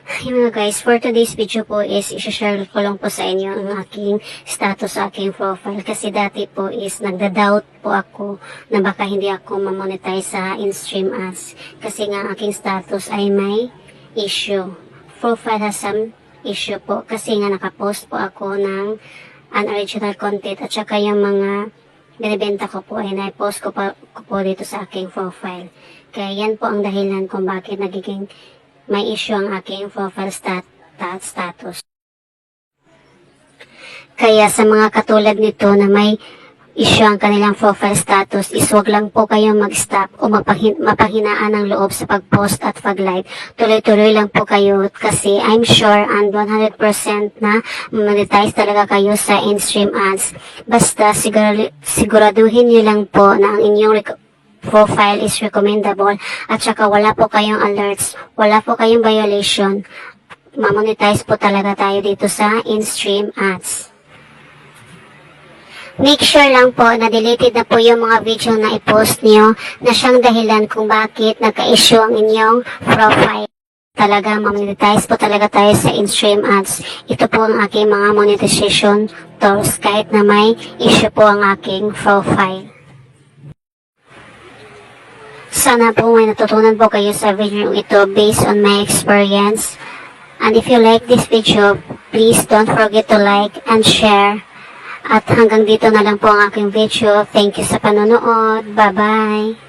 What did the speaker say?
Hey mga guys, for today's video po is i-share ko lang po sa inyo ang aking status sa aking profile. Kasi dati po is nagda-doubt po ako na baka hindi ako mamonetize sa in-stream ads. Kasi nga aking status ay may issue. Profile has some issue po. Kasi nga nakapost po ako ng unoriginal content at saka yung mga binibenta ko po ay na-post ko po dito sa aking profile. Kaya yan po ang dahilan kung bakit nagiging may issue ang aking profile status. Kaya sa mga katulad nito na may issue ang kanilang profile status is wag lang po kayong mag-stop o mapanghinaan ng loob sa pag-post at pag-like. Tuloy-tuloy lang po kayo kasi I'm sure and 100% na monetize talaga kayo sa in-stream ads. Basta siguraduhin nyo lang po na ang inyong profile is recommendable at saka wala po kayong alerts, wala po kayong violation. Mamonetize po talaga tayo dito sa in-stream ads. Make sure lang po na deleted na po yung mga video na i-post nyo na siyang dahilan kung bakit nagka-issue ang inyong profile. Talaga mamonetize po talaga tayo sa in-stream ads. Ito po ang aking mga monetization tools kahit na may issue po ang aking profile. Sana po may natutunan po kayo sa video ito based on my experience. And if you like this video, please don't forget to like and share. At hanggang dito na lang po ang aking video. Thank you sa panonood. Bye-bye!